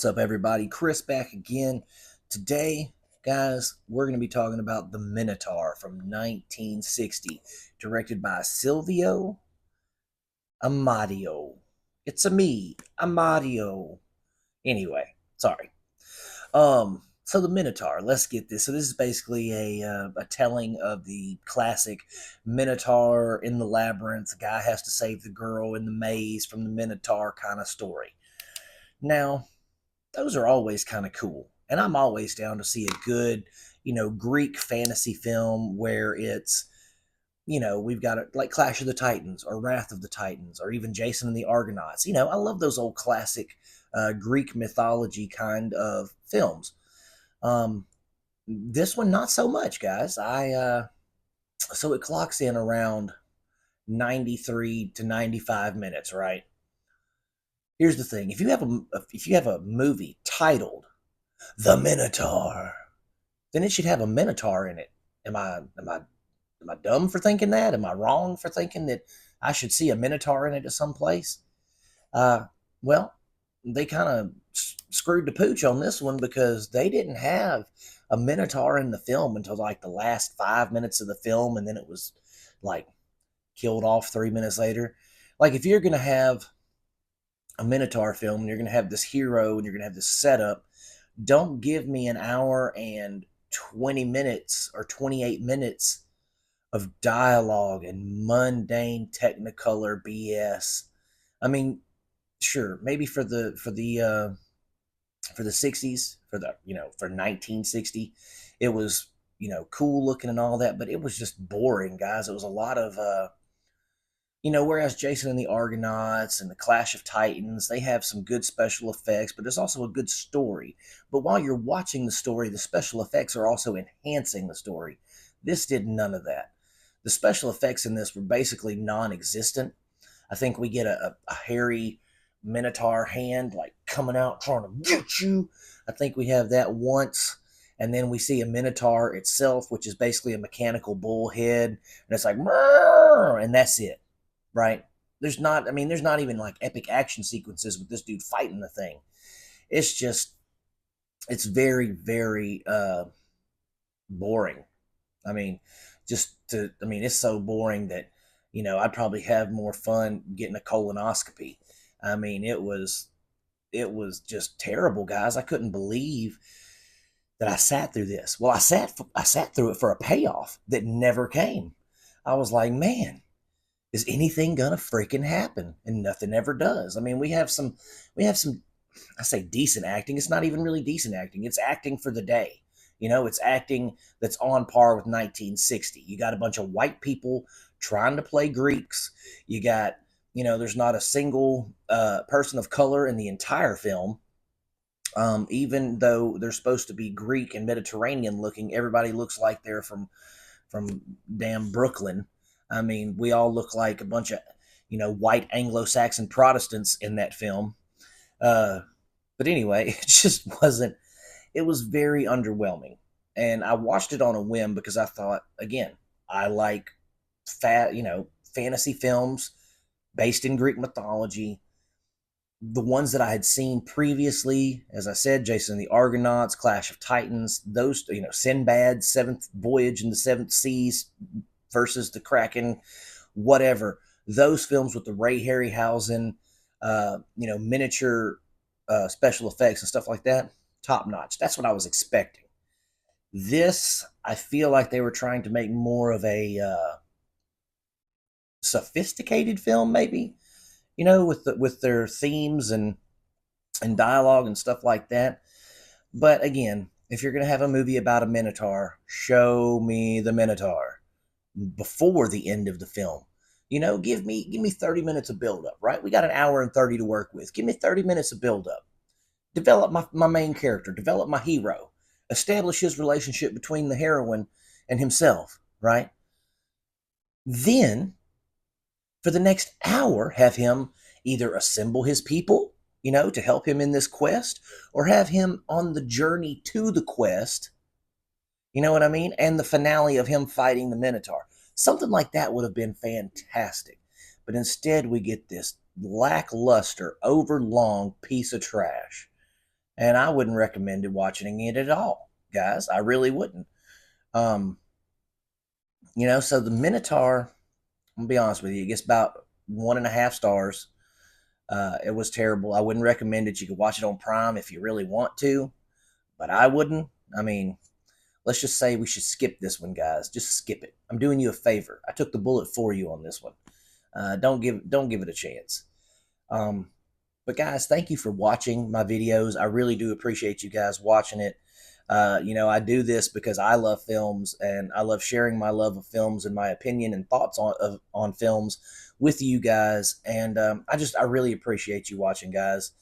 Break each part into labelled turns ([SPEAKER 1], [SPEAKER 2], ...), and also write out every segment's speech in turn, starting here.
[SPEAKER 1] What's up, everybody? Chris back again. Today, guys, we're going to be talking about The Minotaur from 1960, directed by Silvio Amadio. It's a me, Amadio. Anyway, sorry. So The Minotaur, let's get this. So this is basically a telling of the classic Minotaur in the labyrinth. The guy has to save the girl in the maze from the Minotaur kind of story. Now, those are always kind of cool. And I'm always down to see a good, Greek fantasy film where it's, we've got it like Clash of the Titans or Wrath of the Titans or even Jason and the Argonauts. I love those old classic Greek mythology kind of films. This one, not so much, guys. So it clocks in around 93 to 95 minutes, right? Here's the thing: if you have a movie titled "The Minotaur," then it should have a Minotaur in it. Am I dumb for thinking that? Am I wrong for thinking that I should see a Minotaur in it at some place? Uh, well, they kind of screwed the pooch on this one because they didn't have a Minotaur in the film until like the last 5 minutes of the film, and then it was like killed off 3 minutes later. Like if you're gonna have a Minotaur film and you're going to have this hero and you're going to have this setup, don't give me an hour and 20 minutes or 28 minutes of dialogue and mundane technicolor BS. I mean, sure, maybe for the 60s, for 1960, it was, cool looking and all that, but it was just boring, guys. It was a lot of whereas Jason and the Argonauts and the Clash of Titans, they have some good special effects, but there's also a good story. But while you're watching the story, the special effects are also enhancing the story. This did none of that. The special effects in this were basically non-existent. I think we get a hairy Minotaur hand like coming out trying to get you. I think we have that once. And then we see a Minotaur itself, which is basically a mechanical bull head. And it's like, and that's it. Right? There's not even like epic action sequences with this dude fighting the thing. It's very, very boring. I mean, it's so boring that, I'd probably have more fun getting a colonoscopy. I mean, it was just terrible, guys. I couldn't believe that I sat through this. Well, I sat through it for a payoff that never came. I was like, man, is anything gonna freaking happen? And nothing ever does. I mean, we have some, I say decent acting. It's not even really decent acting. It's acting for the day. It's acting that's on par with 1960. You got a bunch of white people trying to play Greeks. You got, there's not a single person of color in the entire film. Even though they're supposed to be Greek and Mediterranean looking, everybody looks like they're from damn Brooklyn. I mean, we all look like a bunch of, white Anglo-Saxon Protestants in that film. Uh, but anyway, it just wasn't, it was very underwhelming. And I watched it on a whim because I thought, again, I like fantasy films based in Greek mythology. The ones that I had seen previously, as I said, Jason and the Argonauts, Clash of Titans, those, Sinbad's Seventh Voyage in the Seventh Seas, versus the Kraken, whatever. Those films with the Ray Harryhausen, miniature special effects and stuff like that, top notch. That's what I was expecting. This, I feel like they were trying to make more of a sophisticated film, maybe, with their themes and dialogue and stuff like that. But again, if you're gonna have a movie about a Minotaur, show me the Minotaur before the end of the film. Give me 30 minutes of build up, right? We got an hour and 30 to work with. Give me 30 minutes of build up. Develop my main character, develop my hero, establish his relationship between the heroine and himself, right? Then for the next hour, have him either assemble his people, to help him in this quest, or have him on the journey to the quest. You know what I mean? And the finale of him fighting the Minotaur. Something like that would have been fantastic. But instead, we get this lackluster, overlong piece of trash. and I wouldn't recommend watching it at all, guys. I really wouldn't. Um, so the Minotaur, I'm gonna be honest with you, it gets about 1.5 stars. It was terrible. I wouldn't recommend it. You could watch it on Prime if you really want to, but I wouldn't. I mean, let's just say we should skip this one, guys. Just skip it. I'm doing you a favor. I took the bullet for you on this one. Don't give it a chance. Um, but guys, thank you for watching my videos. I really do appreciate you guys watching it. I do this because I love films and I love sharing my love of films and my opinion and thoughts on films with you guys. And I really appreciate you watching, guys.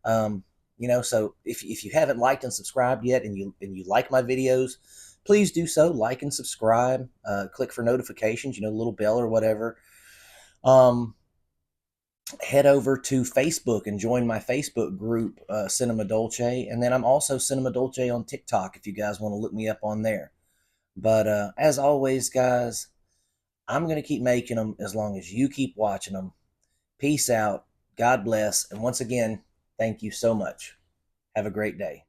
[SPEAKER 1] So if you haven't liked and subscribed yet, and you like my videos, please do so. Like and subscribe. Click for notifications. The little bell or whatever. Head over to Facebook and join my Facebook group, Cinema Dolce. And then I'm also Cinema Dolce on TikTok if you guys want to look me up on there. But as always, guys, I'm going to keep making them as long as you keep watching them. Peace out. God bless. And once again, thank you so much. Have a great day.